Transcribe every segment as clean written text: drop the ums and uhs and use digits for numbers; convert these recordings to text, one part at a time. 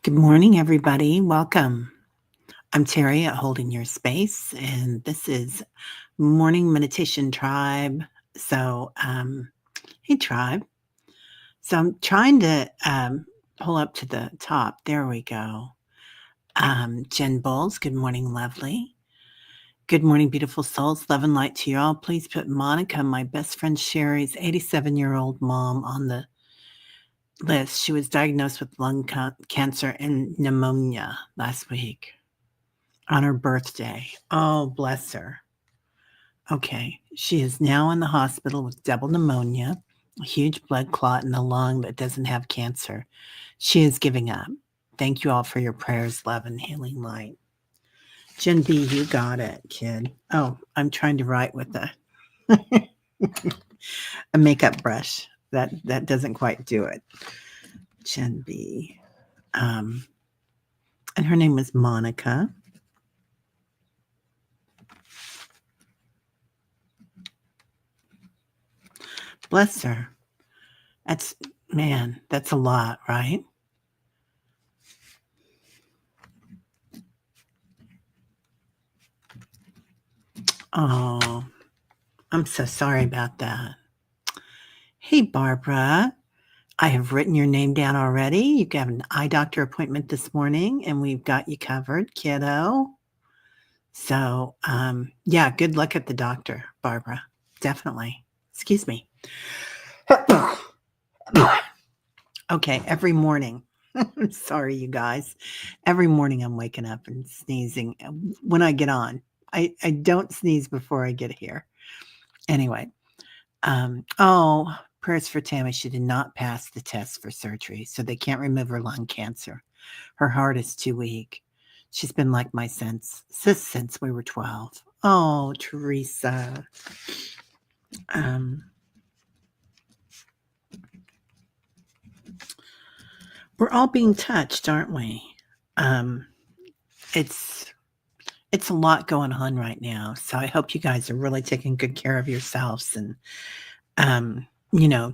Good morning, everybody. Welcome. I'm Terry at Holding Your Space, and this is Morning Meditation Tribe. Hey, Tribe. So, I'm trying to pull up to the top. There we go. Jen Bowles, good morning, lovely. Good morning, beautiful souls. Love and light to you all. Please put Monica, my best friend Sherry's 87-year-old mom, on the list. She was diagnosed with lung cancer and pneumonia last week on her birthday. Oh, bless her. Okay. She is now in the hospital with double pneumonia, a huge blood clot in the lung, but doesn't have cancer. She is giving up. Thank you all for your prayers, love, and healing light. Jen B, you got it, kid. Oh, I'm trying to write with a makeup brush. That doesn't quite do it. Jen B. And her name is Monica. Bless her. That's a lot, right? Oh, I'm so sorry about that. Hey, Barbara. I have written your name down already. You have an eye doctor appointment this morning, and we've got you covered, kiddo. So, yeah, good luck at the doctor, Barbara. Definitely. Excuse me. Okay, every morning. I'm sorry, you guys. Every morning I'm waking up and sneezing when I get on. I don't sneeze before I get here. Anyway, prayers for Tammy. She did not pass the test for surgery, so they can't remove her lung cancer. Her heart is too weak. She's been like my since we were 12. Oh, Teresa. We're all being touched, aren't we? It's a lot going on right now. So I hope you guys are really taking good care of yourselves and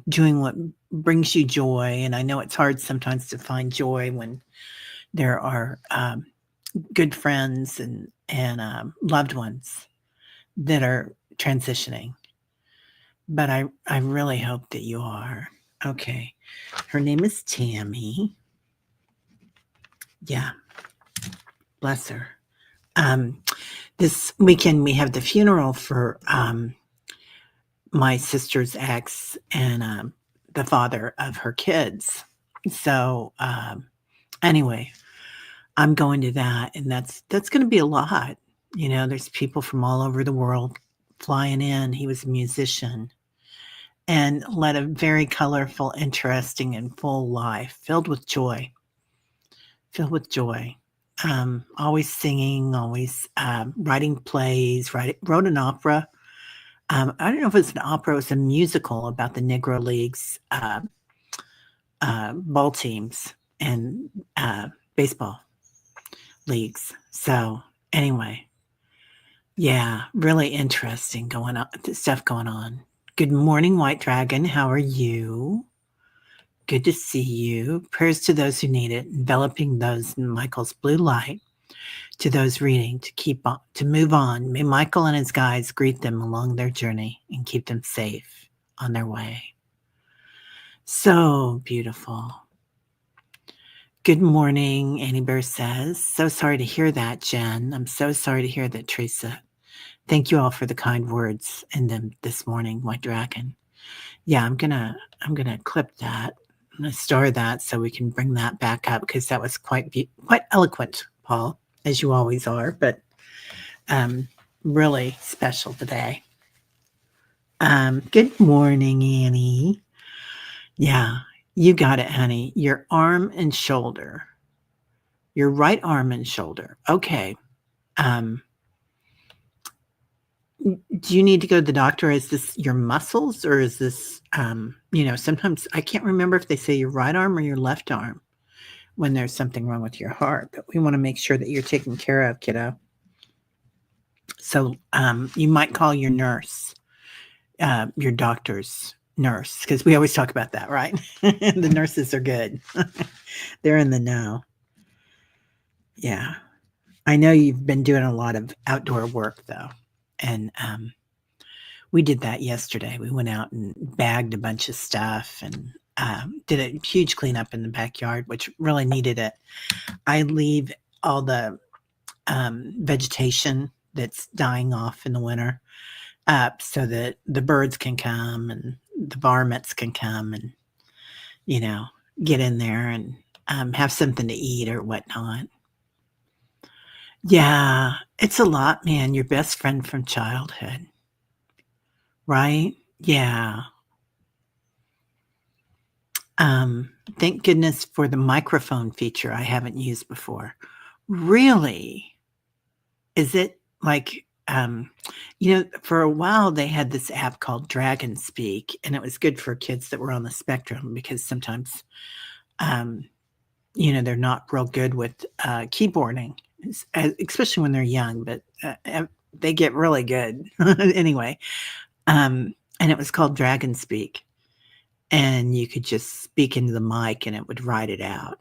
doing what brings you joy. And I know it's hard sometimes to find joy when there are good friends and loved ones that are transitioning. But I really hope that you are. Okay. Her name is Tammy. Yeah. Bless her. This weekend we have the funeral for my sister's ex and the father of her kids. So anyway, I'm going to that, and that's going to be a lot. There's people from all over the world flying in. He was a musician and led a very colorful, interesting, and full life filled with joy. Always singing, always writing plays, wrote an opera. I don't know if it's an opera, it was a musical about the Negro Leagues ball teams and baseball leagues. So anyway, yeah, really interesting stuff going on. Good morning, White Dragon. How are you? Good to see you. Prayers to those who need it, enveloping those in Michael's blue light. To those reading, to move on. May Michael and his guides greet them along their journey and keep them safe on their way. So beautiful. Good morning, Annie Bear says. So sorry to hear that, Jen. I'm so sorry to hear that, Teresa. Thank you all for the kind words in them this morning, White Dragon. Yeah, I'm gonna clip that. I'm gonna store that so we can bring that back up because that was quite eloquent, Paul, as you always are, but really special today. Good morning, Annie. Yeah, you got it, honey. Your arm and shoulder. Your right arm and shoulder. Okay. Do you need to go to the doctor? Is this your muscles or is this, sometimes I can't remember if they say your right arm or your left arm when there's something wrong with your heart, but we want to make sure that you're taken care of, kiddo. So you might call your nurse, your doctor's nurse, because we always talk about that, right? The nurses are good. They're in the know. Yeah. I know you've been doing a lot of outdoor work though. And we did that yesterday. We went out and bagged a bunch of stuff and did a huge cleanup in the backyard, which really needed it. I leave all the vegetation that's dying off in the winter up so that the birds can come and the varmints can come and, you know, get in there and have something to eat or whatnot. Yeah, it's a lot, man. Your best friend from childhood, right? Yeah. Thank goodness for the microphone feature I haven't used before. Really? Is it like, for a while they had this app called Dragon Speak, and it was good for kids that were on the spectrum because sometimes, um, they're not real good with keyboarding, especially when they're young, but they get really good anyway. And it was called Dragon Speak, and you could just speak into the mic and it would write it out.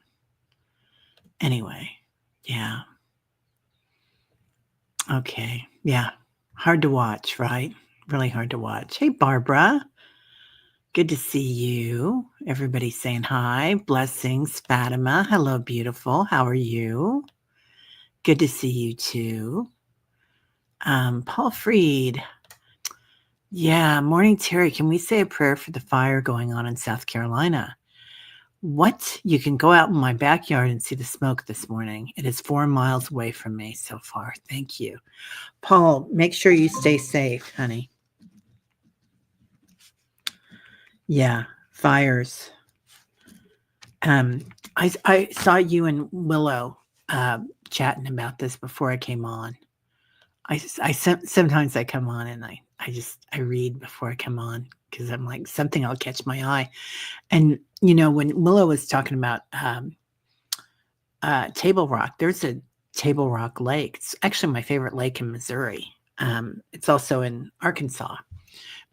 Anyway, yeah. Okay. Yeah. Hard to watch, right? Really hard to watch. Hey, Barbara. Good to see you. Everybody saying hi. Blessings, Fatima. Hello, beautiful. How are you? Good to see you too. Paul Freed. Yeah. Morning, Terry. Can we say a prayer for the fire going on in South Carolina? What? You can go out in my backyard and see the smoke this morning. It is 4 miles away from me so far. Thank you. Paul, make sure you stay safe, honey. Yeah, fires. I saw you and Willow chatting about this before I came on. Sometimes I come on and I read before I come on because I'm like something will catch my eye. And when Willow was talking about Table Rock, there's a Table Rock Lake. It's actually my favorite lake in Missouri. It's also in Arkansas,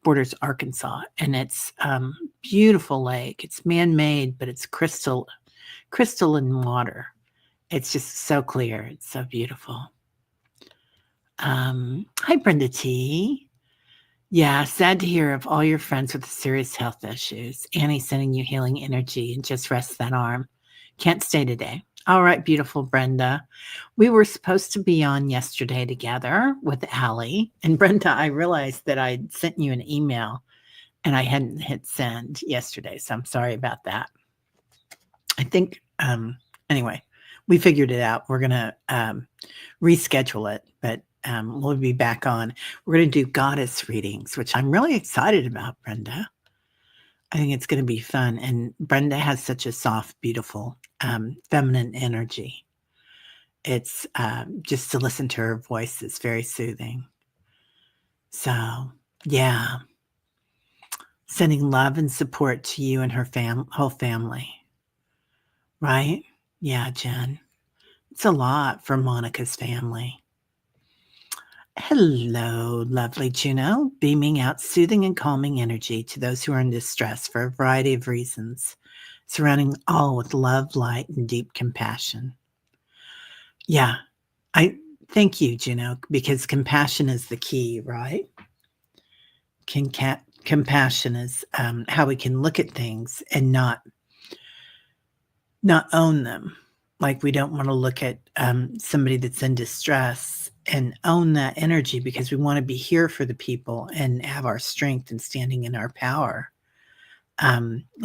borders Arkansas, and it's beautiful lake. It's man-made, but it's crystalline water. It's just so clear. It's so beautiful. Hi, Brenda T. Yeah, sad to hear of all your friends with serious health issues. Annie sending you healing energy and just rest that arm. Can't stay today. All right, beautiful Brenda. We were supposed to be on yesterday together with Allie. And Brenda, I realized that I sent you an email and I hadn't hit send yesterday. So I'm sorry about that. I think, anyway, we figured it out. We're going to reschedule it, but we'll be back on. We're going to do goddess readings, which I'm really excited about, Brenda. I think it's going to be fun. And Brenda has such a soft, beautiful, feminine energy. It's just to listen to her voice is very soothing. So, yeah. Sending love and support to you and her whole family. Right? Yeah, Jen. It's a lot for Monica's family. Hello, lovely Juno, beaming out soothing and calming energy to those who are in distress for a variety of reasons, surrounding all with love, light, and deep compassion. Yeah, I thank you, Juno, because compassion is the key, right? Compassion is how we can look at things and not own them. Like we don't want to look at somebody that's in distress and own that energy because we want to be here for the people and have our strength and standing in our power.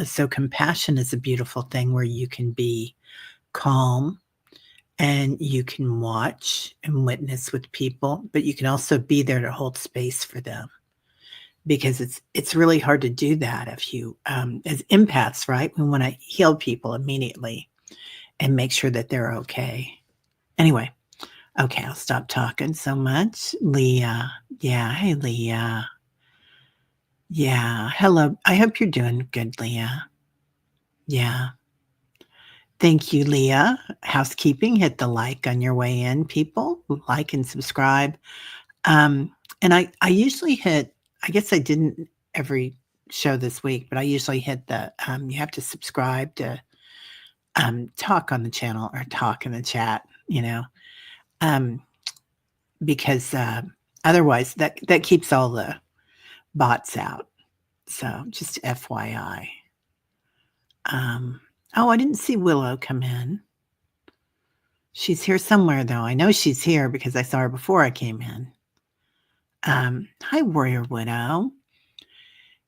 So compassion is a beautiful thing where you can be calm and you can watch and witness with people, but you can also be there to hold space for them because it's really hard to do that if you as empaths, right? We want to heal people immediately and make sure that they're okay. Anyway, okay, I'll stop talking so much. Leah. Yeah. Hey, Leah. Yeah. Hello. I hope you're doing good, Leah. Yeah. Thank you, Leah. Housekeeping, hit the like on your way in, people. Like and subscribe. And I usually hit, I guess I didn't every show this week, but I usually hit the you have to subscribe to talk on the channel or talk in the chat, um, because otherwise that keeps all the bots out. So just FYI. Oh, I didn't see Willow come in. She's here somewhere, though. I know she's here because I saw her before I came in. Hi, Warrior Widow.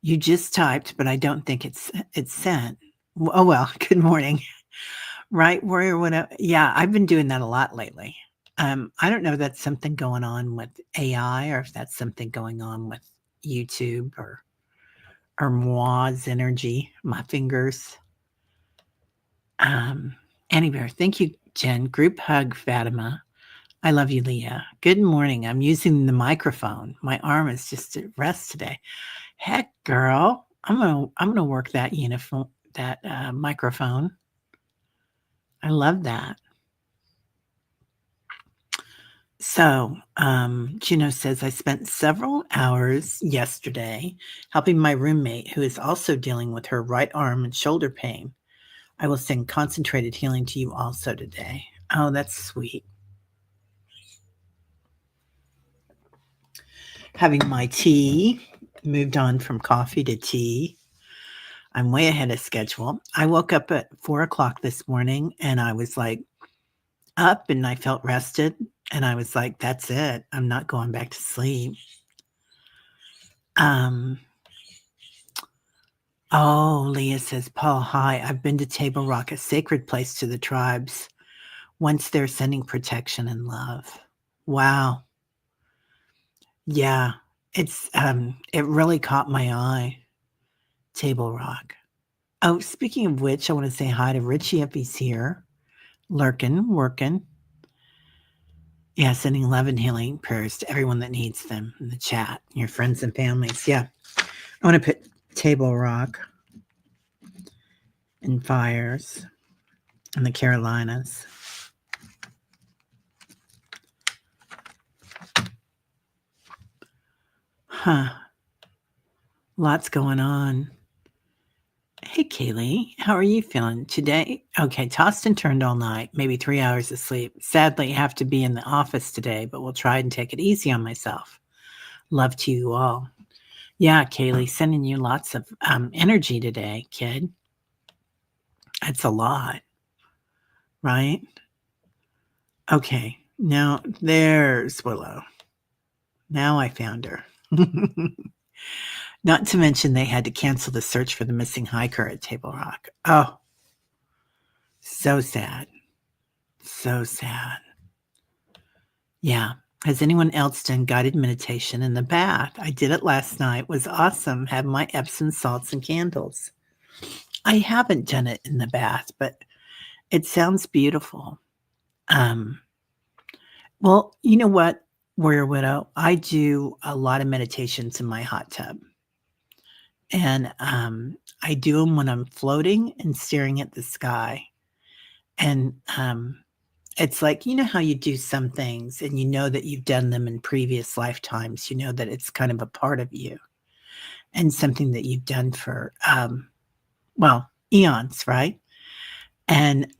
You just typed, but I don't think it's sent. Oh, well, good morning. Right, Warrior Widow? Yeah, I've been doing that a lot lately. I don't know if that's something going on with AI or if that's something going on with YouTube or Moi's energy, my fingers. Anyway, thank you, Jen. Group hug, Fatima. I love you, Leah. Good morning. I'm using the microphone. My arm is just at rest today. Heck, girl, I'm gonna work that uniform, that microphone. I love that. So, Juno says, I spent several hours yesterday helping my roommate who is also dealing with her right arm and shoulder pain. I will send concentrated healing to you also today. Oh, that's sweet. Having my tea, moved on from coffee to tea. I'm way ahead of schedule. I woke up at 4:00 this morning and I was like up and I felt rested. And I was like, that's it. I'm not going back to sleep. Oh, Leah says, Paul, hi. I've been to Table Rock, a sacred place to the tribes. Once they're sending protection and love. Wow. Yeah. It's it really caught my eye. Table Rock. Oh, speaking of which, I want to say hi to Richie if he's here. Lurking, working. Yeah, sending love and healing prayers to everyone that needs them in the chat, your friends and families. Yeah. I want to put Table Rock and fires in the Carolinas. Huh. Lots going on. Hey, Kaylee, how are you feeling today? Okay, tossed and turned all night, maybe 3 hours of sleep. Sadly, have to be in the office today, but we'll try and take it easy on myself. Love to you all. Yeah, Kaylee, sending you lots of energy today, kid. That's a lot, right? Okay, now there's Willow. Now I found her. Not to mention they had to cancel the search for the missing hiker at Table Rock. Oh, so sad. So sad. Yeah. Has anyone else done guided meditation in the bath? I did it last night. It was awesome. Had my Epsom salts and candles. I haven't done it in the bath, but it sounds beautiful. Well, you know what, Warrior Widow? I do a lot of meditations in my hot tub. And I do them when I'm floating and staring at the sky. And it's like, you know how you do some things and you know that you've done them in previous lifetimes. You know that it's kind of a part of you and something that you've done for, well, eons, right? And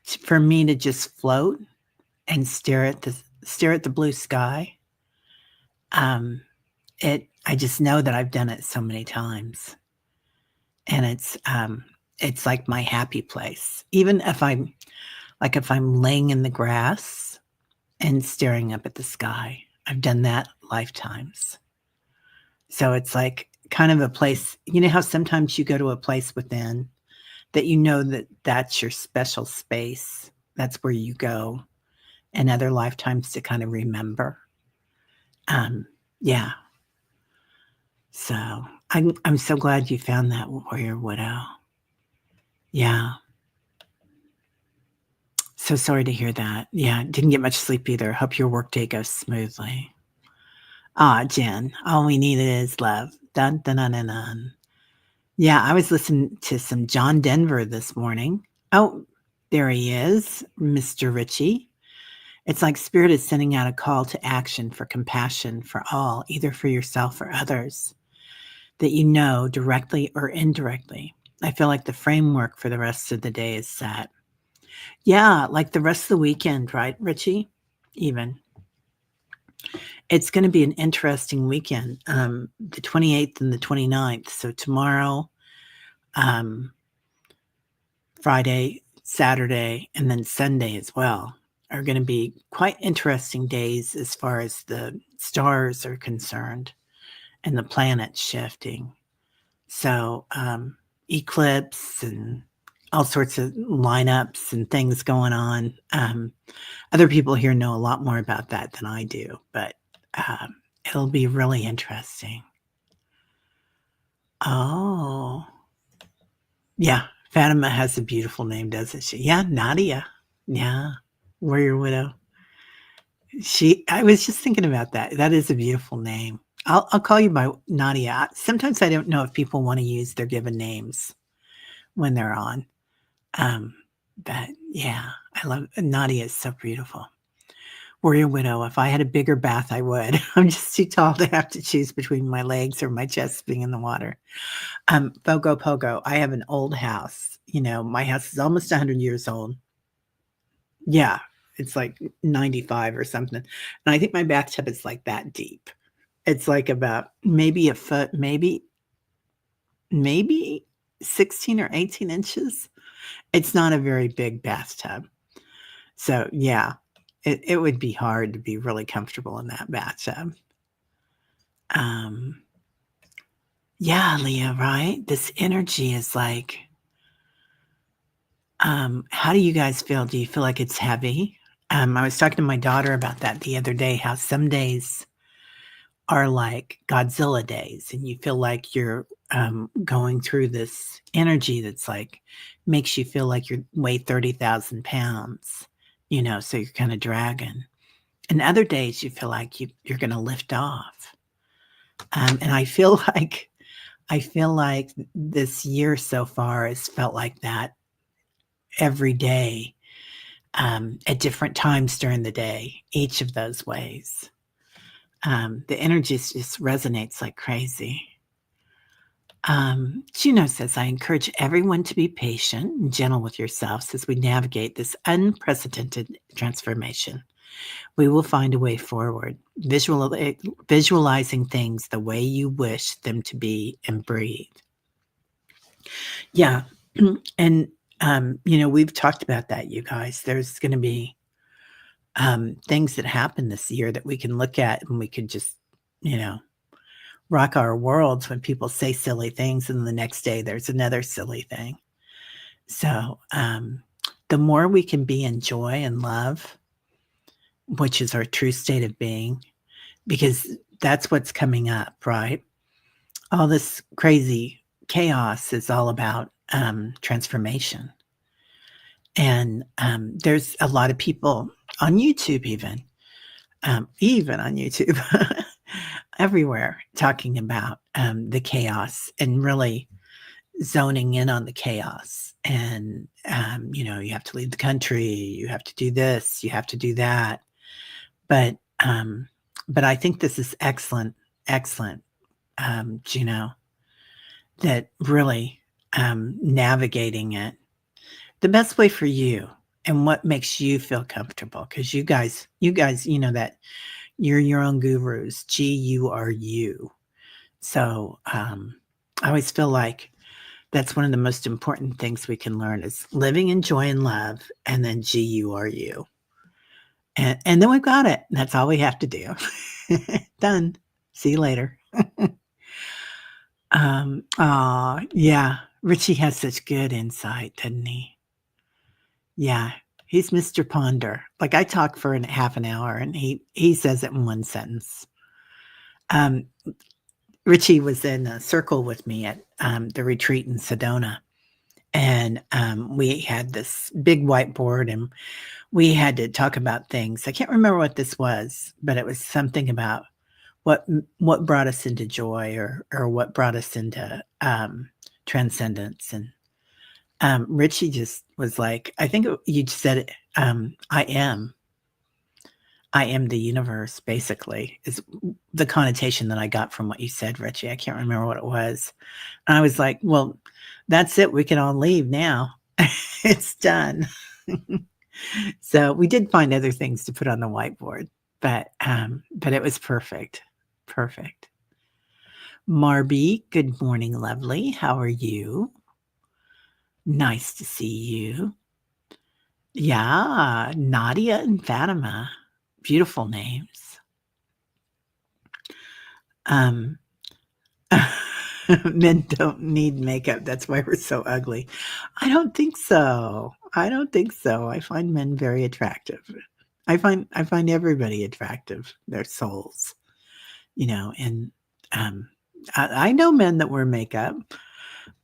for me to just float and stare at the blue sky, I just know that I've done it so many times. And it's like my happy place. Even if I'm laying in the grass and staring up at the sky. I've done that lifetimes. So it's like kind of a place, you know how sometimes you go to a place within that you know that that's your special space. That's where you go in other lifetimes to kind of remember. Yeah. So I'm so glad you found that, Warrior Widow. Yeah. So sorry to hear that. Yeah, didn't get much sleep either. Hope your workday goes smoothly. Ah, Jen, all we need is love. Dun, dun, dun, dun, dun. Yeah, I was listening to some John Denver this morning. Oh, there he is, Mr. Ritchie. It's like Spirit is sending out a call to action for compassion for all, either for yourself or others, that you know directly or indirectly. I feel like the framework for the rest of the day is set. Yeah, like the rest of the weekend, right, Richie? Even. It's gonna be an interesting weekend, the 28th and the 29th. So tomorrow, um, Friday, Saturday, and then Sunday as well are gonna be quite interesting days as far as the stars are concerned and the planets shifting. So, eclipse and all sorts of lineups and things going on. Other people here know a lot more about that than I do, but, it'll be really interesting. Oh. Yeah, Fatima has a beautiful name, doesn't she? Yeah, Nadia. Yeah, Warrior Widow. I was just thinking about that. That is a beautiful name. I'll call you by Nadia. Sometimes I don't know if people wanna use their given names when they're on. Um, but yeah, I love Nadia is so beautiful. Warrior Widow, if I had a bigger bath, I would. I'm just too tall to have to choose between my legs or my chest being in the water. Fogo Pogo, I have an old house. My house is almost 100 years old. Yeah, it's like 95 or something. And I think my bathtub is like that deep. It's like about maybe a foot, maybe 16 or 18 inches. It's not a very big bathtub. So, yeah, it would be hard to be really comfortable in that bathtub. Um, yeah, Leah, right? This energy is like, how do you guys feel? Do you feel like it's heavy? I was talking to my daughter about that the other day, how some days are like Godzilla days, and you feel like you're going through this energy that's like makes you feel like you weigh 30,000 pounds, so you're kind of dragging. And other days you feel like you're going to lift off. And I feel like this year so far has felt like that every day, at different times during the day, each of those ways. The energy just resonates like crazy. Juno says, I encourage everyone to be patient and gentle with yourselves as we navigate this unprecedented transformation. We will find a way forward, visualizing things the way you wish them to be and breathe. Yeah. And, we've talked about that, you guys. There's going to be things that happen this year that we can look at and we can just, you know, rock our worlds when people say silly things and the next day there's another silly thing. So, the more we can be in joy and love, which is our true state of being, because that's what's coming up, right? All this crazy chaos is all about transformation. And there's a lot of people on YouTube, even on YouTube, everywhere, talking about the chaos and really zoning in on the chaos. And, you have to leave the country, you have to do this, you have to do that. But, but I think this is excellent, excellent, Juno, that really navigating it the best way for you and what makes you feel comfortable. Because you guys, that you're your own gurus. You are you. So I always feel like that's one of the most important things we can learn is living in joy and love, and then you are you. And then we've got it. That's all we have to do. Done. See you later. Yeah. Richie has such good insight, doesn't he? Yeah. He's Mr. Ponder. Like I talk for half an hour and he says it in one sentence. Um, Richie was in a circle with me at the retreat in Sedona. And we had this big whiteboard and we had to talk about things. I can't remember what this was, but it was something about what brought us into joy or what brought us into transcendence. And Richie just was like, I think you said it, I am. I am the universe, basically, is the connotation that I got from what you said, Richie. I can't remember what it was. And I was like, well, that's it. We can all leave now. It's done. So we did find other things to put on the whiteboard, but it was perfect. Perfect. Marby, good morning, lovely. How are you? Nice to see you. Yeah, Nadia and Fatima. Beautiful names. Um, Men don't need makeup. That's why we're so ugly. I don't think so. I don't think so. I find men very attractive. I find everybody attractive, their souls, and um I know men that wear makeup.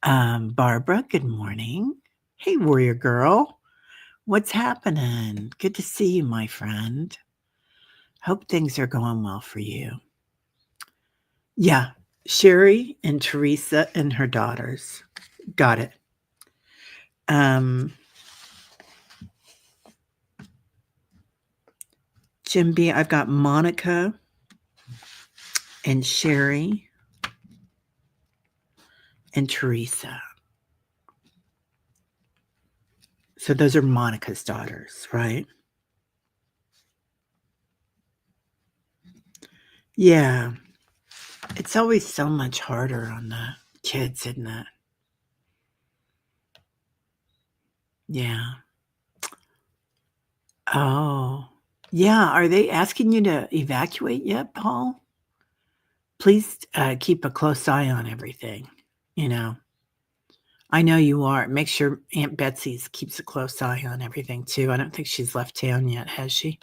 Barbara, good morning. Hey, warrior girl. What's happening? Good to see you, my friend. Hope things are going well for you. Yeah, Sherry and Teresa and her daughters. Got it. Um, Jim B, I've got Monica and Sherry and Teresa. So those are Monica's daughters, right? Yeah. It's always so much harder on the kids, isn't it? Yeah. Oh. Yeah. Are they asking you to evacuate yet, Paul? Please keep a close eye on everything. You know, I know you are. Make sure Aunt Betsy's keeps a close eye on everything too. I don't think she's left town yet, has she?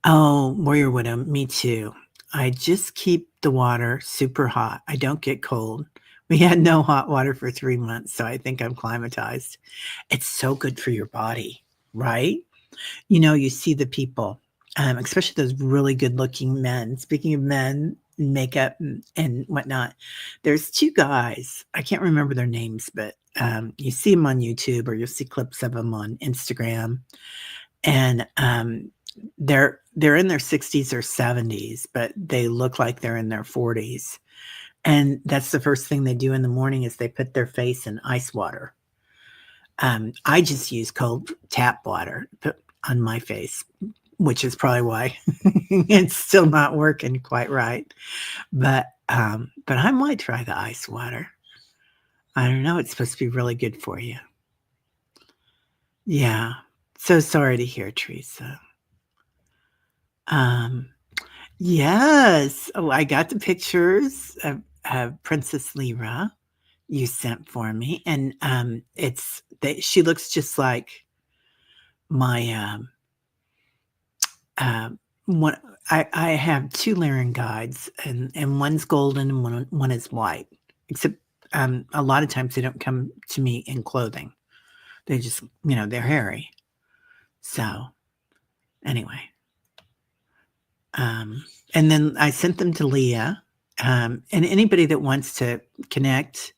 Oh, Warrior Widow, me too. I just keep the water super hot. I don't get cold. We had no hot water for 3 months, so I think I'm climatized. It's so good for your body, right? You see the people, especially those really good-looking men. Speaking of men, makeup and whatnot, there's 2 guys. I can't remember their names, but, you see them on YouTube or you'll see clips of them on Instagram, and, they're in their 60s or 70s, but they look like they're in their 40s, and that's the first thing they do in the morning is they put their face in ice water. I just use cold tap water put on my face, which is probably why it's still not working quite right, but I might try the ice water. I don't know, it's supposed to be really good for you. Yeah. So sorry to hear, Teresa. Um Yes. Oh, I got the pictures of Princess Lyra you sent for me, and, she looks just like my, one I have 2 Lyran guides, and one's golden and one is white, except, a lot of times they don't come to me in clothing. They just they're hairy. So, anyway, and then I sent them to Leah, and anybody that wants to connect,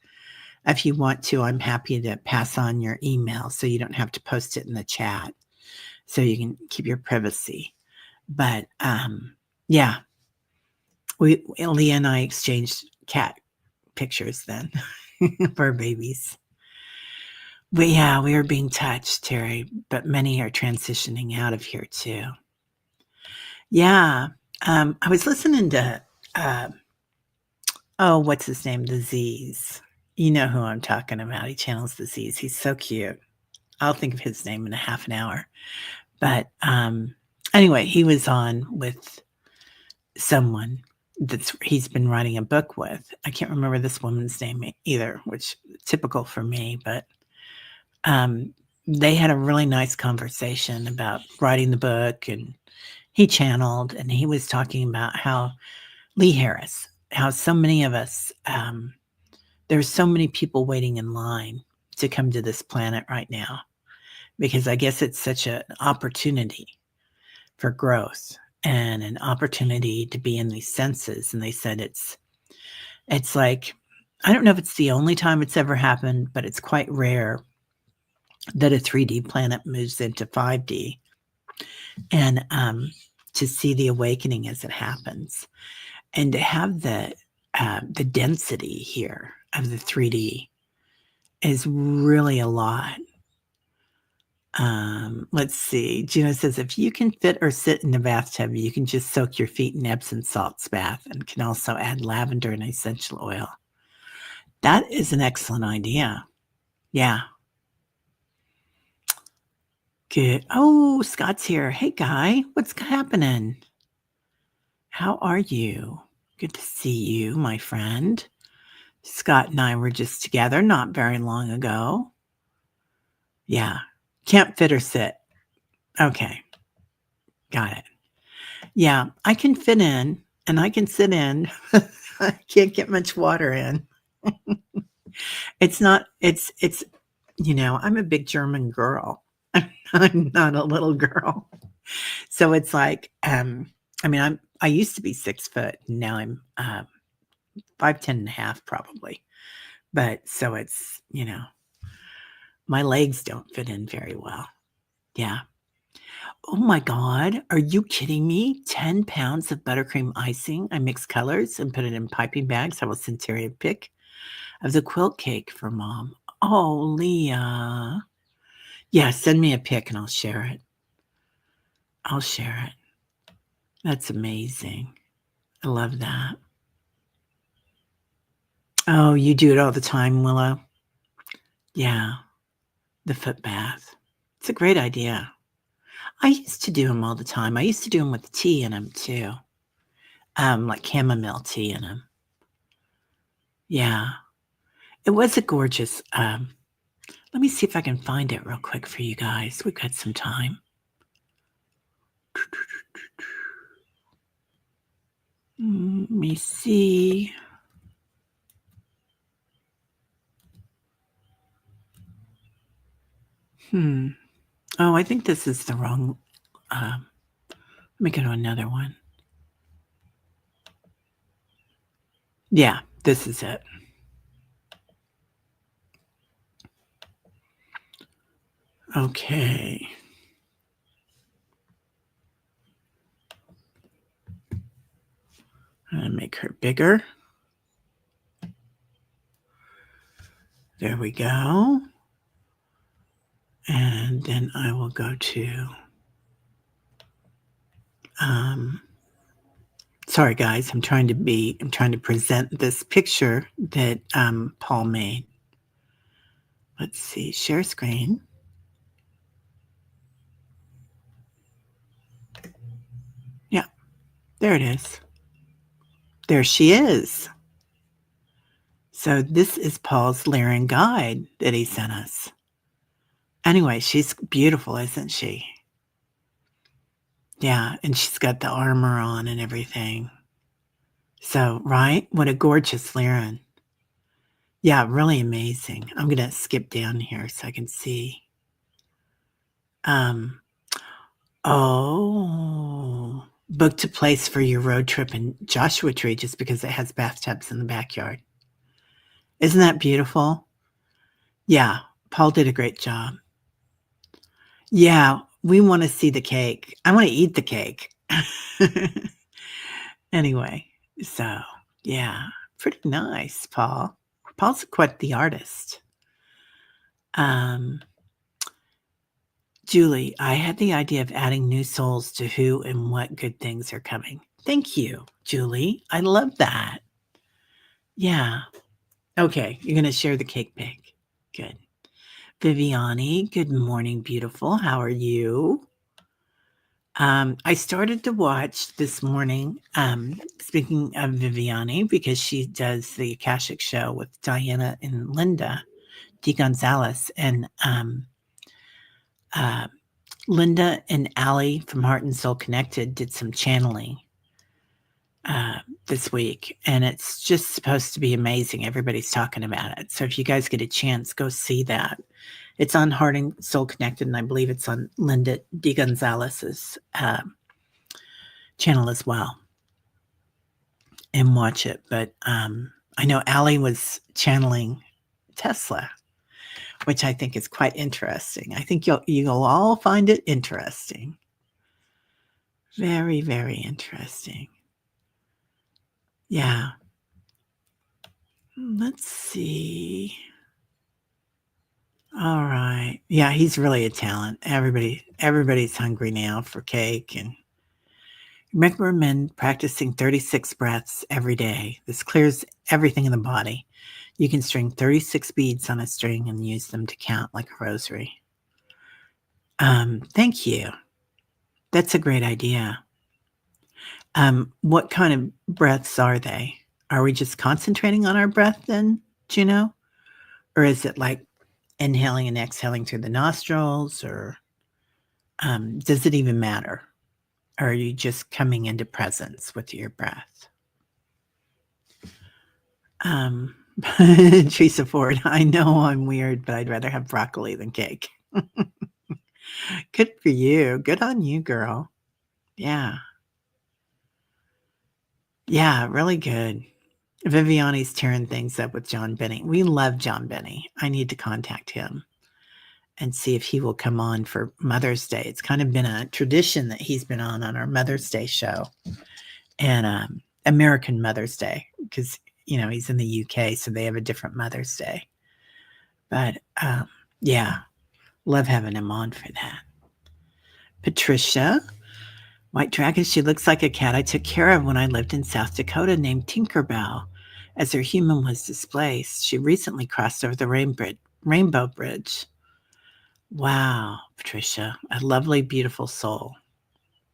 if you want to, I'm happy to pass on your email so you don't have to post it in the chat, so you can keep your privacy. But, yeah, Leah and I exchanged cat pictures then for babies. But, yeah, we are being touched, Terry, but many are transitioning out of here too. Yeah, I was listening to, uh oh, what's his name? The Z's. You know who I'm talking about. He channels the Z's. He's so cute. I'll think of his name in a half an hour. But anyway, he was on with someone that's he's been writing a book with. I can't remember this woman's name either, which typical for me, but they had a really nice conversation about writing the book, and he channeled and he was talking about how Lee Harris, how so many of us, there's so many people waiting in line to come to this planet right now because I guess it's such an opportunity for growth and an opportunity to be in these senses. And they said it's like, I don't know if it's the only time it's ever happened, but it's quite rare that a 3D planet moves into 5D. and to see the awakening as it happens, and to have the density here of the 3D is really a lot. Let's see. Gina says, if you can fit or sit in the bathtub, you can just soak your feet in Epsom salts bath and can also add lavender and essential oil. That is an excellent idea. Yeah. Good. Oh, Scott's here. Hey, Guy. What's happening? How are you? Good to see you, my friend. Scott and I were just together not very long ago. Yeah. Can't fit or sit. Okay. Got it. Yeah. I can fit in and I can sit in. I can't get much water in. It's not, it's, I'm a big German girl. I'm not a little girl. So it's like, I used to be 6 foot. Now I'm 5'10" and a half probably. But so it's, my legs don't fit in very well. Yeah. Oh my God. Are you kidding me? 10 pounds of buttercream icing. I mix colors and put it in piping bags. I will send Terry a pic of the quilt cake for Mom. Oh, Leah. Yeah, send me a pic and I'll share it. I'll share it. That's amazing. I love that. Oh, you do it all the time, Willow? Yeah, the foot bath. It's a great idea. I used to do them all the time. I used to do them with tea in them too, like chamomile tea in them. Yeah, it was a gorgeous. Let me see if I can find it real quick for you guys. We've got some time. Let me see. Oh, I think this is the wrong. Let me go to another one. Yeah, this is it. Okay. I'm going to make her bigger. There we go. And then I will go to, sorry guys, I'm trying to present this picture that Paul made. Let's see, share screen. Yeah, there it is. There she is. So this is Paul's layering guide that he sent us. Anyway, she's beautiful, isn't she? Yeah, and she's got the armor on and everything. So, right? What a gorgeous layering. Yeah, really amazing. I'm going to skip down here so I can see. Booked a place for your road trip in Joshua Tree just because it has bathtubs in the backyard. Isn't that beautiful? Yeah, Paul did a great job. Yeah, we want to see the cake. I want to eat the cake. Anyway, so yeah, pretty nice, Paul. Paul's quite the artist. Julie, I had the idea of adding new souls to who and what good things are coming. Thank you, Julie. I love that. Yeah. Okay, you're going to share the cake pic. Good. Viviani, good morning, beautiful. How are you? I started to watch this morning, speaking of Viviani, because she does the Akashic show with Diana and Linda D. Gonzalez. And Linda and Allie from Heart and Soul Connected did some channeling this week, and it's just supposed to be amazing. Everybody's talking about it. So if you guys get a chance, go see that. It's on Heart and Soul Connected, and I believe it's on Linda D. Gonzalez's channel as well. And watch it. But I know Allie was channeling Tesla, which I think is quite interesting. I think you'll all find it interesting. Very, very interesting. Yeah. Let's see. All right. Yeah, he's really a talent. Everybody's hungry now for cake and recommend practicing 36 breaths every day. This clears everything in the body. You can string 36 beads on a string and use them to count like a rosary. Thank you. That's a great idea. What kind of breaths are they? Are we just concentrating on our breath then, Juno? Or is it like inhaling and exhaling through the nostrils? Or does it even matter? Or are you just coming into presence with your breath? Um, Teresa Ford, I know I'm weird, but I'd rather have broccoli than cake. Good for you. Good on you, girl. Yeah. Yeah, really good. Viviani's tearing things up with John Benny. We love John Benny. I need to contact him and see if he will come on for Mother's Day. It's kind of been a tradition that he's been on our Mother's Day show and American Mother's Day because, he's in the UK, so they have a different Mother's Day. But yeah, love having him on for that. Patricia, White Dragon, she looks like a cat I took care of when I lived in South Dakota named Tinkerbell. As her human was displaced, she recently crossed over the Rainbow Bridge. Wow, Patricia, a lovely, beautiful soul.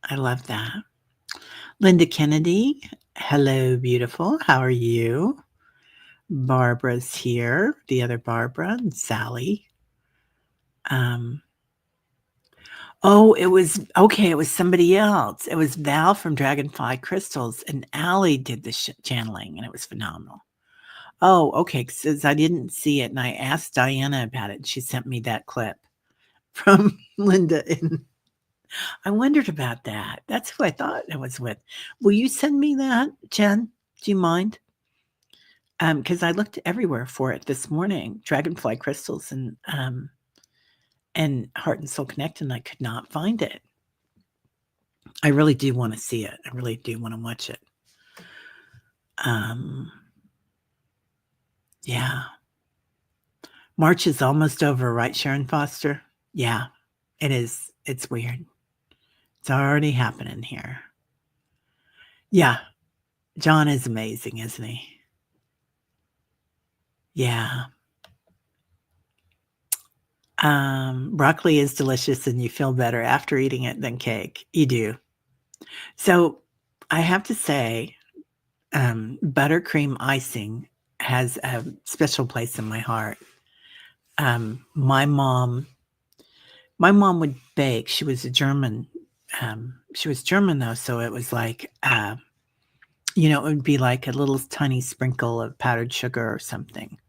I love that. Linda Kennedy, hello, beautiful. How are you? Barbara's here, the other Barbara, and Sally. Oh, it was okay, it was somebody else. It was Val from Dragonfly Crystals, and Allie did the channeling, and it was phenomenal. Oh, okay, 'cause I didn't see it, and I asked Diana about it, and she sent me that clip from Linda, and I wondered about that. That's who I thought it was with. Will you send me that, Jen? Do you mind? Because I looked everywhere for it this morning, Dragonfly Crystals and Heart and Soul Connect, and I could not find it. I really do wanna see it. I really do wanna watch it. Um, yeah. March is almost over, right, Sharon Foster? Yeah, it is. It's weird. It's already happening here. Yeah, John is amazing, isn't he? Yeah. Broccoli is delicious and you feel better after eating it than cake. You do. So, I have to say, buttercream icing has a special place in my heart. Um, my mom my mom would bake. She was a German, she was German though, so it was like, it would be like a little tiny sprinkle of powdered sugar or something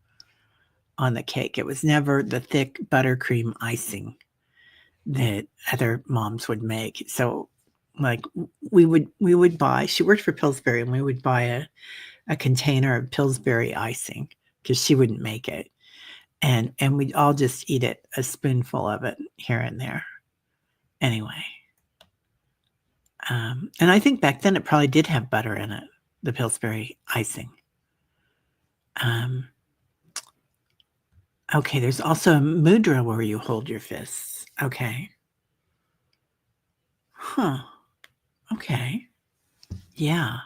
on the cake. It was never the thick buttercream icing that other moms would make. So, like, we would buy she worked for Pillsbury, and we would buy a container of Pillsbury icing because she wouldn't make it, and we'd all just eat it, a spoonful of it here and there. Anyway, and I think back then it probably did have butter in it, the Pillsbury icing. Um, okay, there's also a mudra where you hold your fists. Okay. Huh. Okay. Yeah.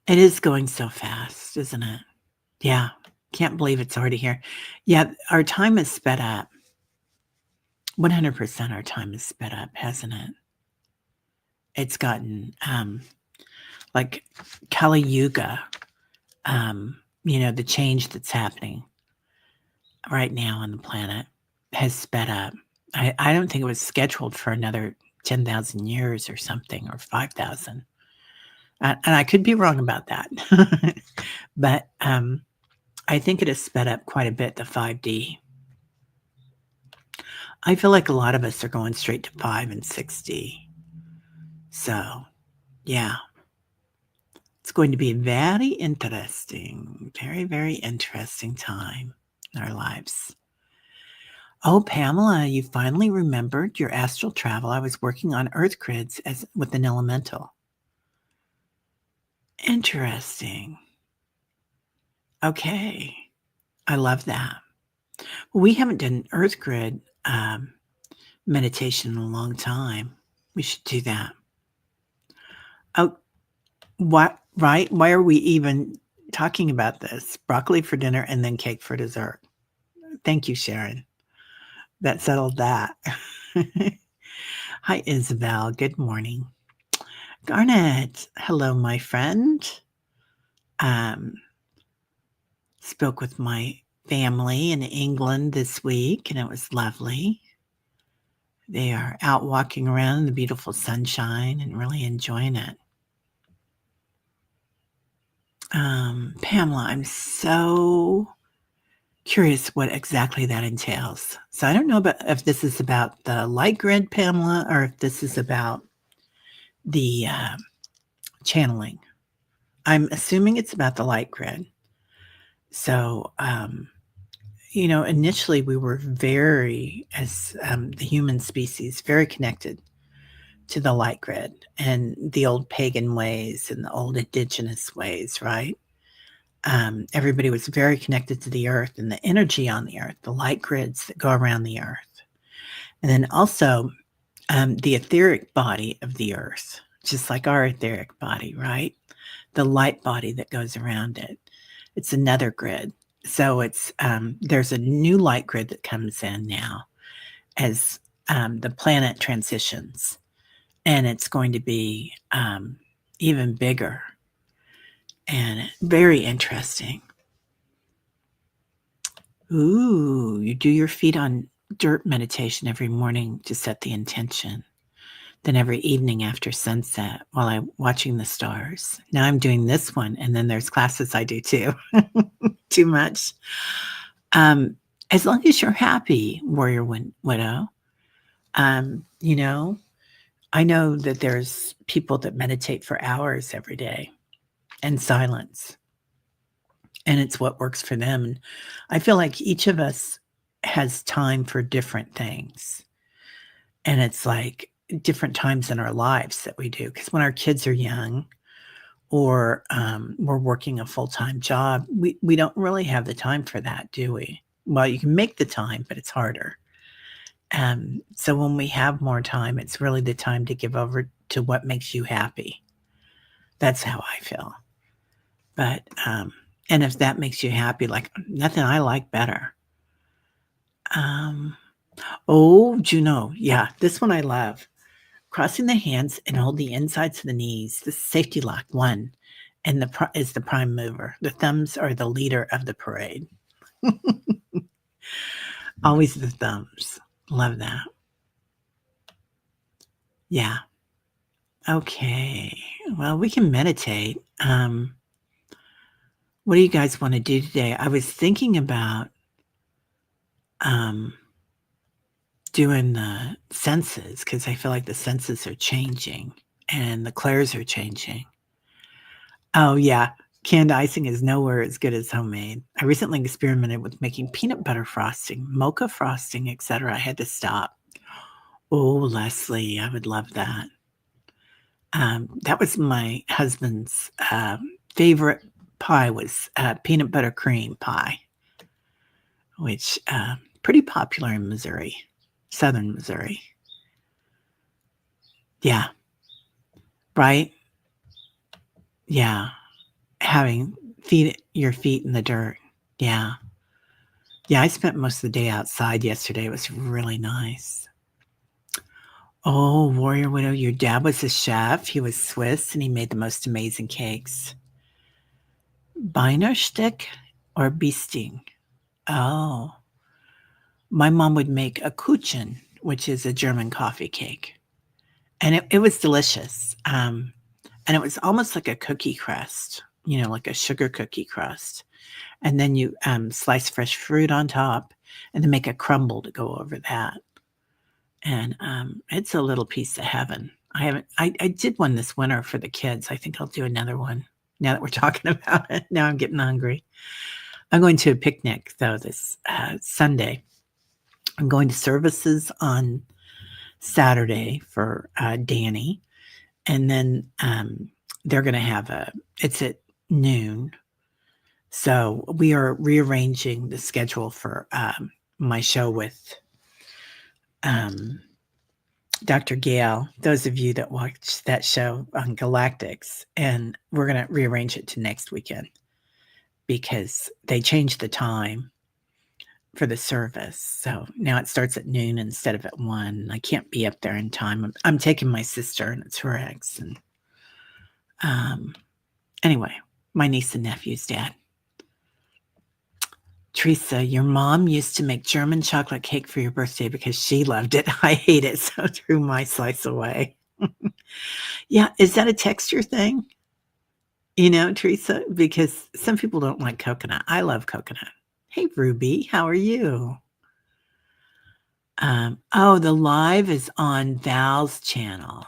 It is going so fast, isn't it? Yeah. Can't believe it's already here. Yeah, our time is sped up. 100% our time is sped up, hasn't it? It's gotten like Kali Yuga, the change that's happening right now on the planet has sped up. I don't think it was scheduled for another 10,000 years or something, or 5,000. And I could be wrong about that. But I think it has sped up quite a bit, the 5D. I feel like a lot of us are going straight to 5 and 6D. So, yeah, it's going to be very interesting, very, very interesting time in our lives. Oh, Pamela, you finally remembered your astral travel. I was working on earth grids as with an elemental. Interesting. Okay. I love that. We haven't done earth grid meditation in a long time. We should do that. Oh, what? Right? Why are we even talking about this? Broccoli for dinner and then cake for dessert. Thank you, Sharon. That settled that. Hi, Isabel. Good morning. Garnet. Hello, my friend. Um, spoke with my family in England this week, and it was lovely. They are out walking around in the beautiful sunshine and really enjoying it. Pamela, I'm so curious what exactly that entails. So I don't know if this is about the light grid, Pamela, or if this is about the channeling. I'm assuming it's about the light grid. So, initially we were very, as the human species, very connected to the light grid and the old pagan ways and the old indigenous ways, right? Everybody was very connected to the earth and the energy on the earth, the light grids that go around the earth. And then also the etheric body of the earth, just like our etheric body, right? The light body that goes around it. It's another grid. So there's a new light grid that comes in now as the planet transitions. And it's going to be even bigger and very interesting. Ooh, you do your feet on dirt meditation every morning to set the intention. Then every evening after sunset while I'm watching the stars. Now I'm doing this one, and then there's classes I do too. Too much. As long as you're happy, Warrior Widow. I know that there's people that meditate for hours every day in silence, and it's what works for them. And I feel like each of us has time for different things. And it's like different times in our lives that we do. Because when our kids are young or we're working a full-time job, we don't really have the time for that, do we? Well, you can make the time, but it's harder. So when we have more time, it's really the time to give over to what makes you happy. That's how I feel. But and if that makes you happy, like nothing I like better. Oh, Juno. Yeah, this one I love. Crossing the hands and hold the insides of the knees. The safety lock, one, and is the prime mover. The thumbs are the leader of the parade. Always the thumbs. Love that. Yeah. Okay. Well, we can meditate. What do you guys want to do today? I was thinking about doing the senses because I feel like the senses are changing and the clairs are changing. Oh, yeah. Canned icing is nowhere as good as homemade. I recently experimented with making peanut butter frosting, mocha frosting, etc. I had to stop. Oh, Leslie, I would love that. That was my husband's favorite pie was peanut butter cream pie, which pretty popular in Missouri, southern Missouri. Yeah. Right? Yeah. Having your feet in the dirt. Yeah. Yeah, I spent most of the day outside yesterday. It was really nice. Oh, Warrior Widow, your dad was a chef. He was Swiss and he made the most amazing cakes. Beinerstick or Biesting? Oh. My mom would make a Kuchen, which is a German coffee cake. And it was delicious. And it was almost like a cookie crust, like a sugar cookie crust. And then you slice fresh fruit on top and then make a crumble to go over that. And it's a little piece of heaven. I did one this winter for the kids. I think I'll do another one now that we're talking about it. Now I'm getting hungry. I'm going to a picnic, though, this Sunday I'm going to services on Saturday for Danny, and then they're going to have it's at noon. So we are rearranging the schedule for my show with Dr. Gale, those of you that watch that show on Galactics, and we're going to rearrange it to next weekend because they changed the time for the service. So now it starts at noon instead of at 1. I can't be up there in time. I'm taking my sister, and it's her ex. And anyway, my niece and nephew's dad. Teresa, your mom used to make German chocolate cake for your birthday because she loved it. I hate it, so threw my slice away. Yeah, is that a texture thing? Teresa, because some people don't like coconut. I love coconut. Hey, Ruby, how are you? Oh, the live is on Val's channel.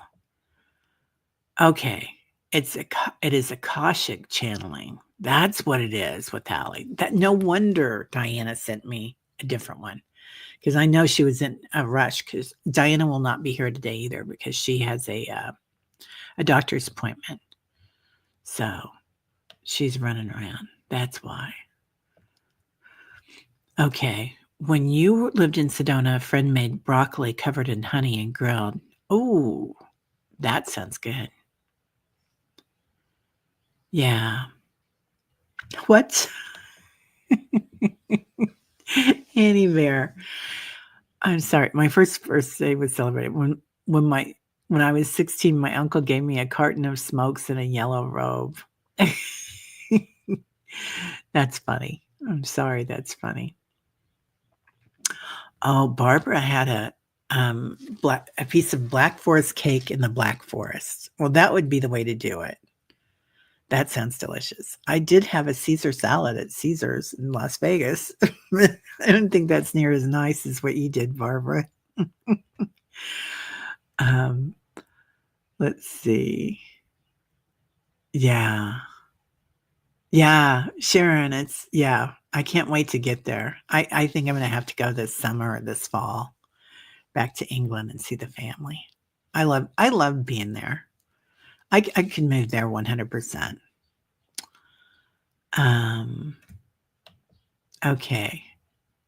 Okay, it is Akashic channeling. That's what it is with Hallie. No wonder Diana sent me a different one, because I know she was in a rush, because Diana will not be here today either because she has a doctor's appointment. So she's running around. That's why. Okay. When you lived in Sedona, a friend made broccoli covered in honey and grilled. Oh, that sounds good. Yeah. What? Annie Bear. I'm sorry. My first birthday was celebrated when I was 16. My uncle gave me a carton of smokes and a yellow robe. That's funny. I'm sorry. That's funny. Oh, Barbara had a piece of Black Forest cake in the Black Forest. Well, that would be the way to do it. That sounds delicious. I did have a Caesar salad at Caesar's in Las Vegas. I don't think that's near as nice as what you did, Barbara. Let's see. Yeah. Yeah, Sharon, I can't wait to get there. I think I'm gonna have to go this summer or this fall back to England and see the family. I love being there. I can move there 100%. Okay.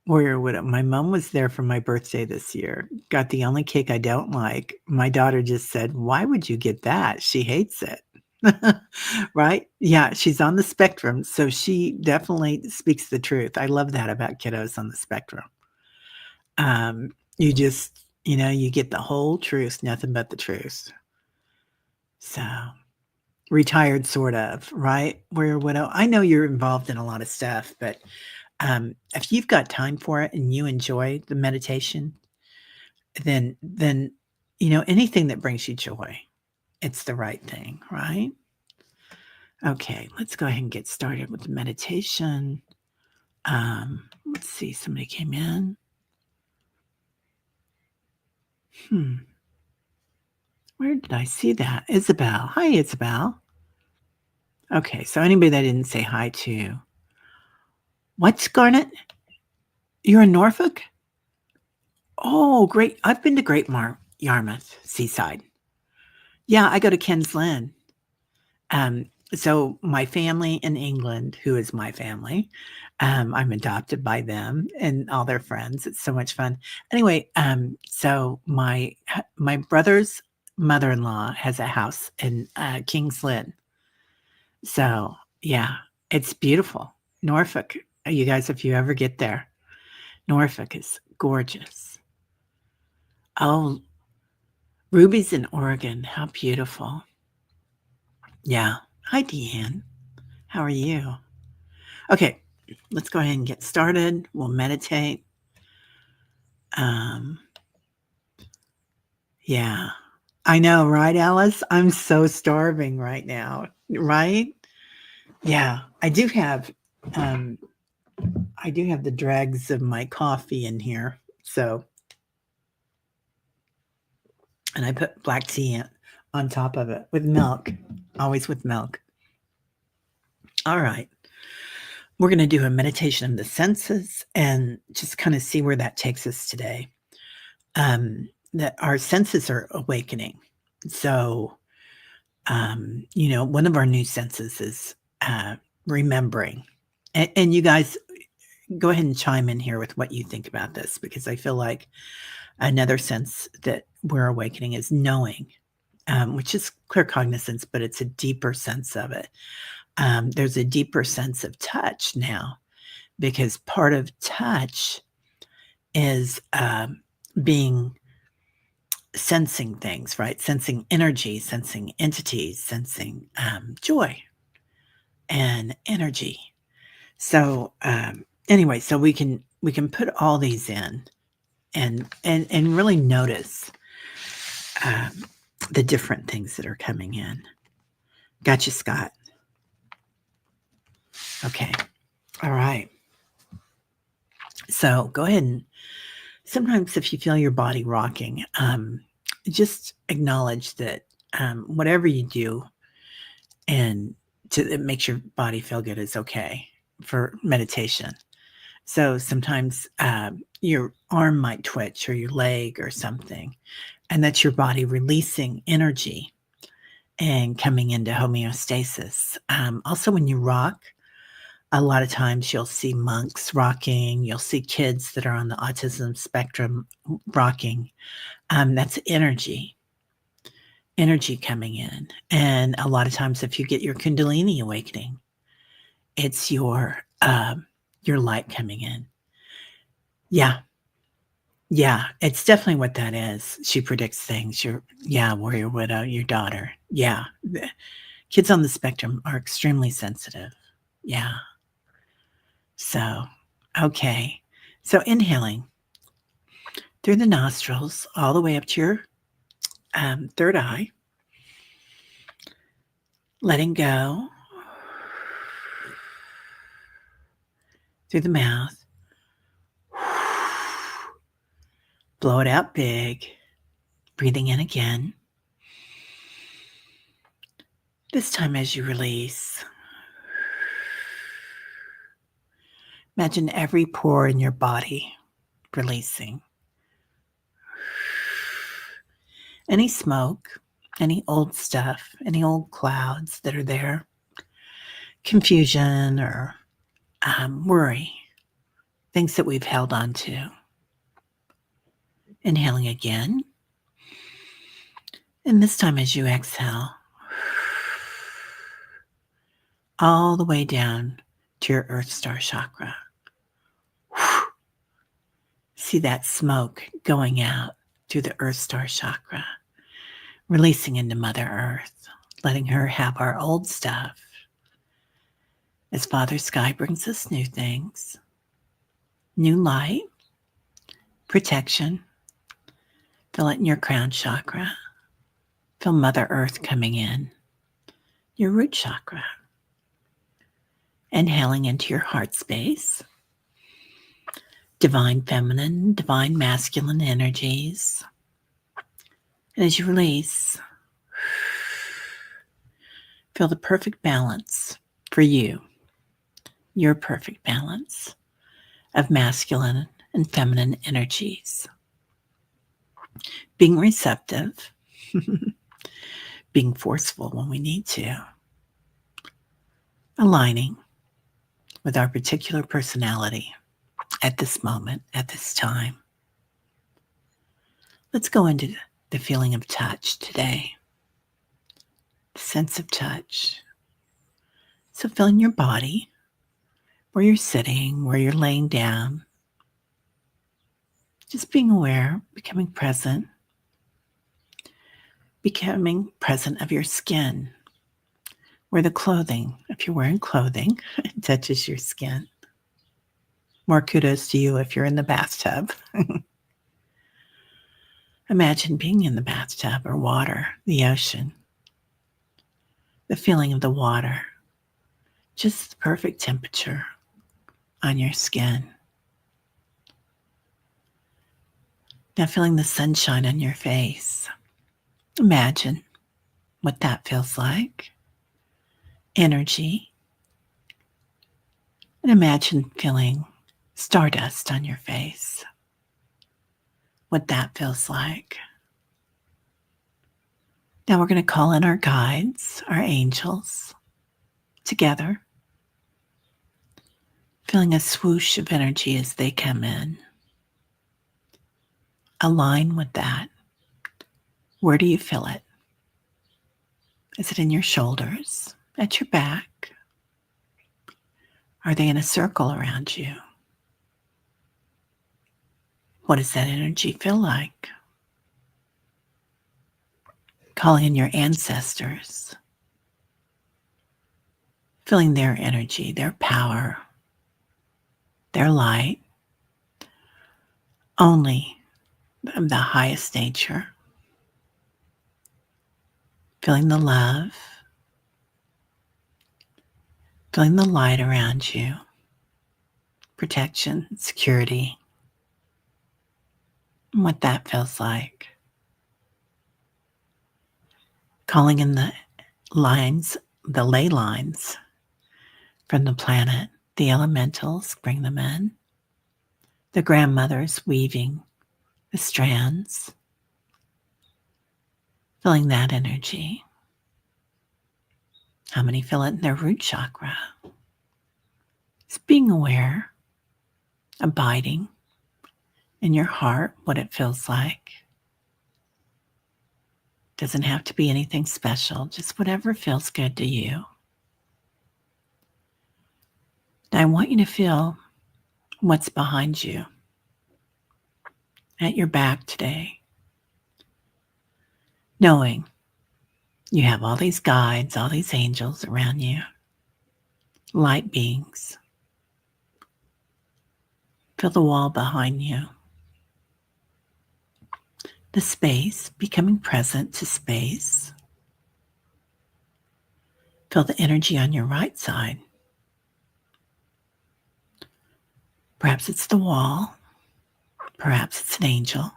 Warrior Widow. My mom was there for my birthday this year. Got the only cake I don't like. My daughter just said, "Why would you get that? She hates it." Right? Yeah, she's on the spectrum, so she definitely speaks the truth. I love that about kiddos on the spectrum. You just, you get the whole truth, nothing but the truth. So, retired sort of, right? Warrior Widow. I know you're involved in a lot of stuff, but if you've got time for it and you enjoy the meditation, then anything that brings you joy, it's the right thing, right? Okay, let's go ahead and get started with the meditation. Let's see, somebody came in. Where did I see that? Isabel. Hi, Isabel. Okay, so anybody that I didn't say hi to. What's Garnet? You're in Norfolk? Oh, great. I've been to Great Yarmouth, Seaside. Yeah, I go to Kens Lynn. So my family in England, who is my family, I'm adopted by them and all their friends. It's so much fun. Anyway, so my brother's mother-in-law has a house in Kings Lynn. So yeah, it's beautiful. Norfolk, you guys, if you ever get there, Norfolk is gorgeous. Oh, Ruby's in Oregon. How beautiful. Yeah. Hi, Deanne. How are you? Okay, let's go ahead and get started. We'll meditate. Yeah. I know, right, Alice? I'm so starving right now, right? Yeah. I do have the dregs of my coffee in here. So, and I put black tea on top of it with milk, always with milk. All right. we're going to do a meditation of the senses and just kind of see where that takes us today. That our senses are awakening. So, one of our new senses is remembering. And you guys, go ahead and chime in here with what you think about this, because I feel like another sense that we're awakening is knowing, which is clear cognizance, but it's a deeper sense of it. There's a deeper sense of touch now, because part of touch is being sensing things, right? Sensing energy, sensing entities, sensing joy and energy. So anyway, so we can put all these in and really notice the different things that are coming in. Gotcha, Scott. Okay. All right. So go ahead and sometimes if you feel your body rocking, just acknowledge that whatever you do and it makes your body feel good is okay for meditation. So sometimes your arm might twitch or your leg or something, and that's your body releasing energy and coming into homeostasis. Also, when you rock, a lot of times you'll see monks rocking, you'll see kids that are on the autism spectrum rocking. That's energy coming in. And a lot of times if you get your Kundalini awakening, it's your light coming in. Yeah, it's definitely what that is. She predicts things. Warrior widow, your daughter. Yeah. The kids on the spectrum are extremely sensitive. Yeah. So, okay. So inhaling through the nostrils all the way up to your third eye. Letting go through the mouth. Blow it out big. Breathing in again. This time as you release, imagine every pore in your body releasing. Any smoke, any old stuff, any old clouds that are there, confusion or worry, things that we've held on to. Inhaling again. And this time as you exhale, all the way down to your Earth Star chakra. See that smoke going out through the Earth Star chakra, releasing into Mother Earth, letting her have our old stuff. As Father Sky brings us new things, new light, protection. Feel it in your crown chakra. Feel Mother Earth coming in, your root chakra. Inhaling into your heart space. Divine feminine, divine masculine energies. And as you release, feel the perfect balance for you, your perfect balance of masculine and feminine energies. Being receptive, being forceful when we need to, aligning with our particular personality at this moment, at this time. Let's go into the feeling of touch today. The sense of touch. So feeling your body, where you're sitting, where you're laying down. Just being aware, becoming present of your skin, where the clothing, if you're wearing clothing, touches your skin. More kudos to you if you're in the bathtub. Imagine being in the bathtub or water, the ocean. The feeling of the water, just the perfect temperature on your skin. Now feeling the sunshine on your face. Imagine what that feels like. Energy. And imagine feeling stardust on your face, what that feels like. Now we're going to call in our guides, our angels, together, feeling a swoosh of energy as they come in. Align with that. Where do you feel it? Is it in your shoulders, at your back? Are they in a circle around you? What does that energy feel like? Calling in your ancestors, feeling their energy, their power, their light, only of the highest nature. Feeling the love, feeling the light around you, protection, security, and what that feels like. Calling in the lines, the ley lines from the planet, the elementals, bring them in. The grandmothers weaving the strands, feeling that energy. How many feel it in their root chakra? It's being aware, abiding in your heart, what it feels like. Doesn't have to be anything special, just whatever feels good to you. Now I want you to feel what's behind you, at your back today, knowing you have all these guides, all these angels around you, light beings. Feel the wall behind you. The space, becoming present to space. Feel the energy on your right side. Perhaps it's the wall. Perhaps it's an angel.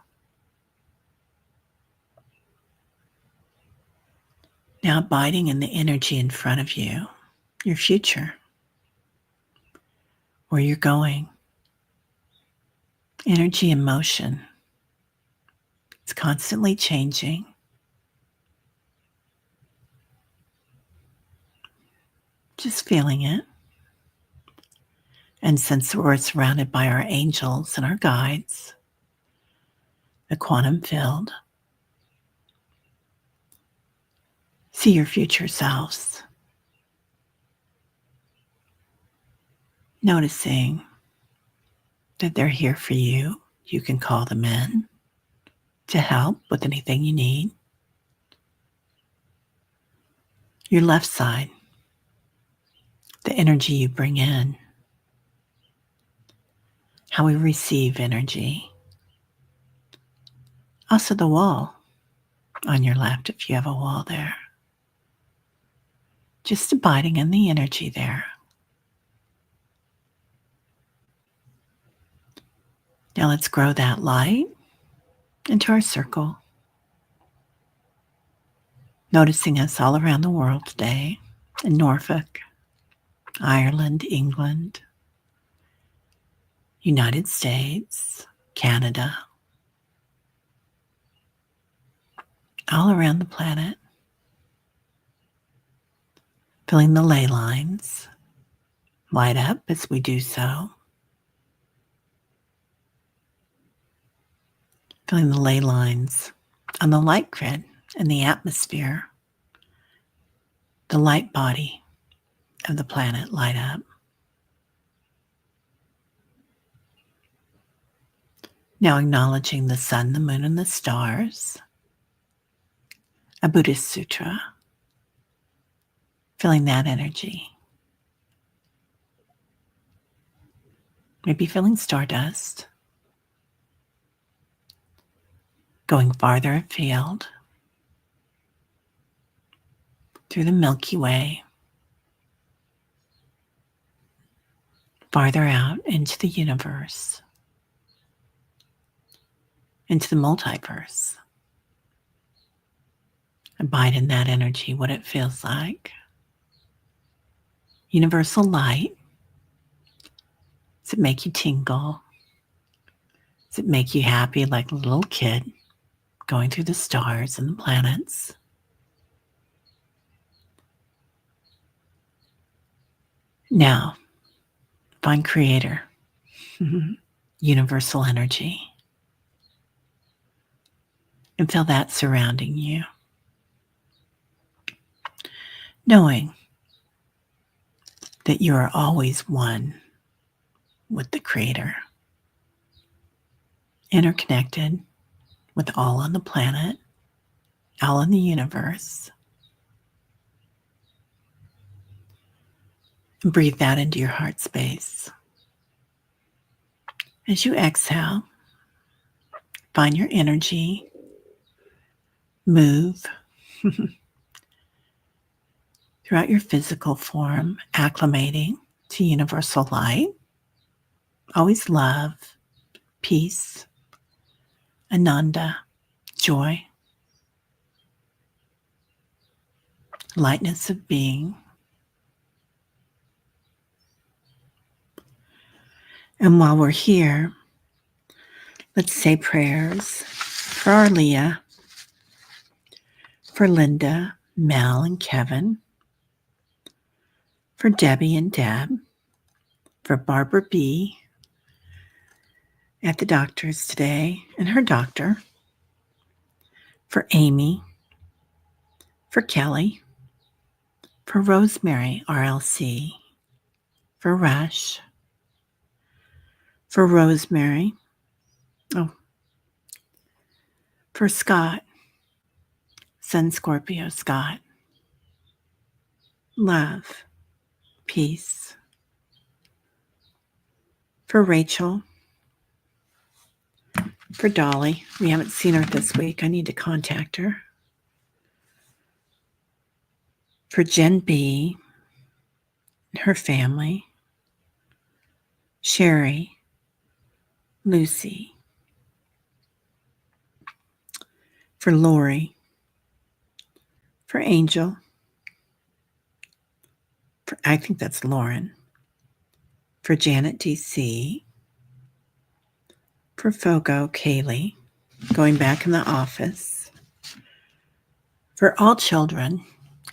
Now abiding in the energy in front of you, your future, where you're going. Energy in motion. It's constantly changing. Just feeling it. And since we're surrounded by our angels and our guides, the quantum field, see your future selves. Noticing that they're here for you. You can call them in to help with anything you need. Your left side, the energy you bring in, how we receive energy. Also the wall on your left, if you have a wall there. Just abiding in the energy there. Now let's grow that light into our circle. Noticing us all around the world today, in Norfolk, Ireland, England, United States, Canada, all around the planet. Feeling the ley lines light up as we do so. Feeling the ley lines on the light grid and the atmosphere, the light body of the planet light up. Now acknowledging the sun, the moon, and the stars. A Buddhist sutra. Feeling that energy. Maybe feeling stardust. Going farther afield through the Milky Way. Farther out into the universe. Into the multiverse. Abide in that energy, what it feels like. Universal light, Does it make you tingle? Does it make you happy like a little kid going through the stars and the planets? Now, find Creator, universal energy, and feel that surrounding you. Knowing that you are always one with the Creator, interconnected with all on the planet, all in the universe. And breathe that into your heart space. As you exhale, find your energy, move throughout your physical form, acclimating to universal light. Always love, peace, ananda, joy, lightness of being. And while we're here, let's say prayers for our Leah, for Linda, Mel, and Kevin, for Debbie and Deb, for Barbara B. at the doctor's today and her doctor, for Amy, for Kelly, for Rosemary, RLC, for Rush, for Rosemary, for Scott, Sun Scorpio Scott, love, peace, for Rachel, for Dolly. We haven't seen her this week. I need to contact her. For Jen B, her family, Sherry, Lucy, for Lori, for Angel, for I think that's Lauren, for Janet DC, for Fogo, Kaylee, going back in the office, for all children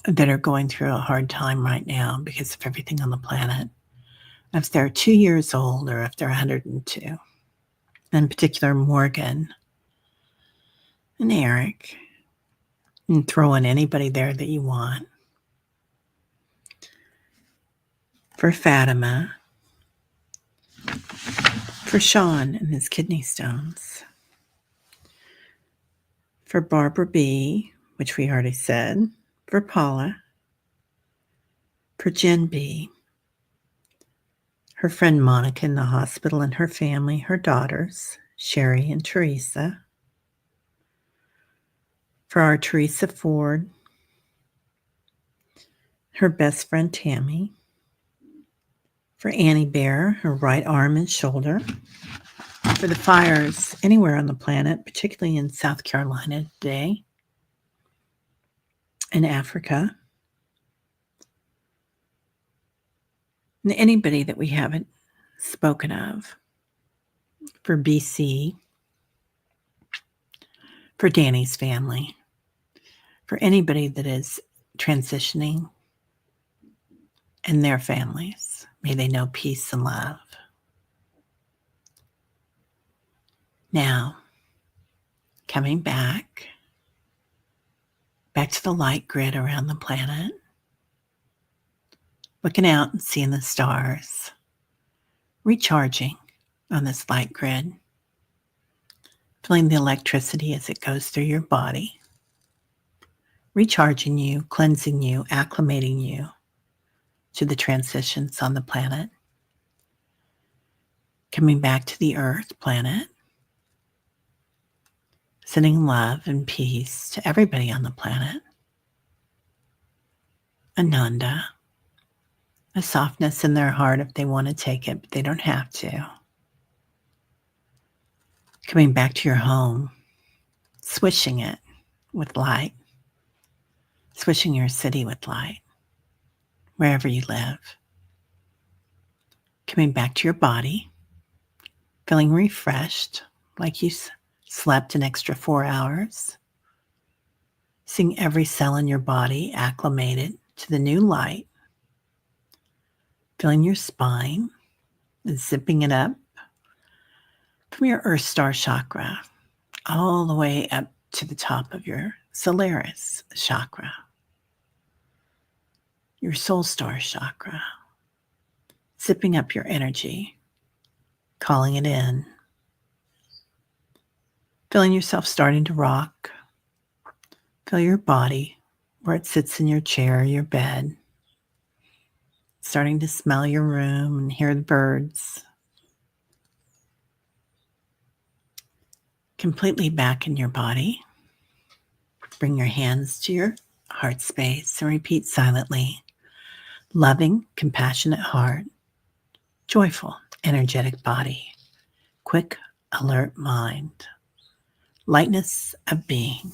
that are going through a hard time right now because of everything on the planet, if they're 2 years old or if they're 102. In particular, Morgan and Eric, and throw in anybody there that you want. For Fatima, for Sean and his kidney stones, for Barbara B, which we already said, for Paula, for Jen B, her friend Monica in the hospital and her family, her daughters, Sherry and Teresa, for our Teresa Ford, her best friend Tammy, for Annie Bear, her right arm and shoulder, for the fires anywhere on the planet, particularly in South Carolina today, in Africa, and anybody that we haven't spoken of, for BC, for Danny's family, for anybody that is transitioning and their families. May they know peace and love. Now, coming back to the light grid around the planet, looking out and seeing the stars, recharging on this light grid, feeling the electricity as it goes through your body, recharging you, cleansing you, acclimating you to the transitions on the planet, coming back to the Earth planet, sending love and peace to everybody on the planet. Ananda, a softness in their heart if they want to take it, but they don't have to. Coming back to your home, swishing it with light, swishing your city with light, wherever you live. Coming back to your body, feeling refreshed, like you slept an extra 4 hours. Seeing every cell in your body acclimated to the new light. Feeling your spine and zipping it up from your Earth Star chakra all the way up to the top of your Solaris chakra, your Soul Star chakra. Zipping up your energy, calling it in. Feeling yourself starting to rock. Feel your body where it sits in your chair, your bed. Starting to smell your room and hear the birds. Completely back in your body. Bring your hands to your heart space and repeat silently. Loving, compassionate heart. Joyful, energetic body. Quick, alert mind. Lightness of being.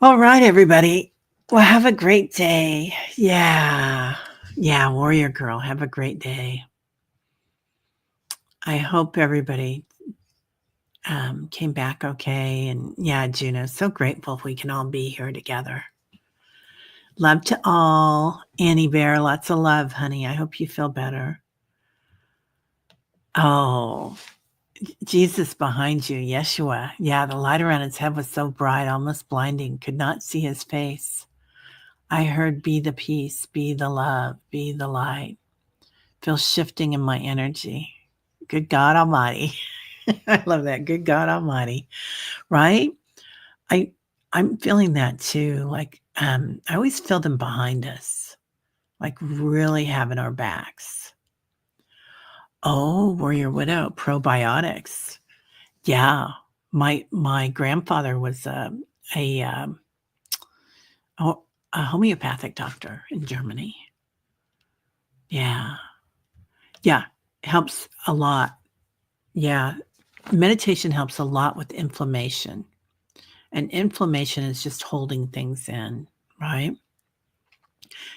All right, everybody. Well, have a great day. Yeah, warrior girl, have a great day. I hope everybody came back okay. And yeah, Juno, so grateful we can all be here together. Love to all. Annie Bear, lots of love, honey. I hope you feel better. Oh, Jesus behind you, Yeshua. Yeah, the light around his head was so bright, almost blinding. Could not see his face. I heard, be the peace, be the love, be the light. Feel shifting in my energy. Good God Almighty. I love that. Good God Almighty. Right? I'm feeling that too. Like, I always feel them behind us, like really having our backs. Oh, Warrior Widow, probiotics. Yeah. My grandfather was a homeopathic doctor in Germany. Yeah. Yeah. Helps a lot. Yeah. Meditation helps a lot with inflammation. And inflammation is just holding things in, right?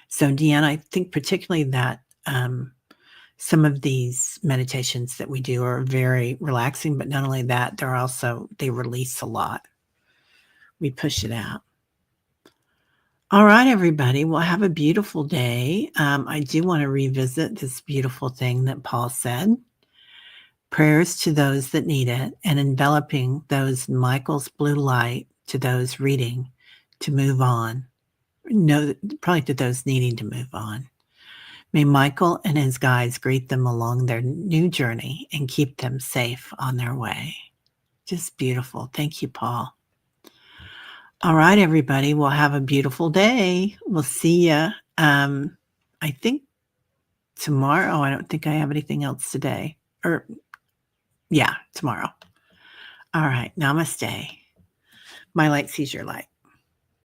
So, Deanna, I think particularly that some of these meditations that we do are very relaxing, but not only that, they release a lot. We push it out. All right, everybody. Well, have a beautiful day. I do want to revisit this beautiful thing that Paul said. Prayers to those that need it, and enveloping those in Michael's blue light to those reading to move on. No, probably to those needing to move on. May Michael and his guides greet them along their new journey and keep them safe on their way. Just beautiful. Thank you, Paul. All right, everybody. We'll have a beautiful day. We'll see you. I think tomorrow. I don't think I have anything else today. Tomorrow. All right. Namaste. My light sees your light.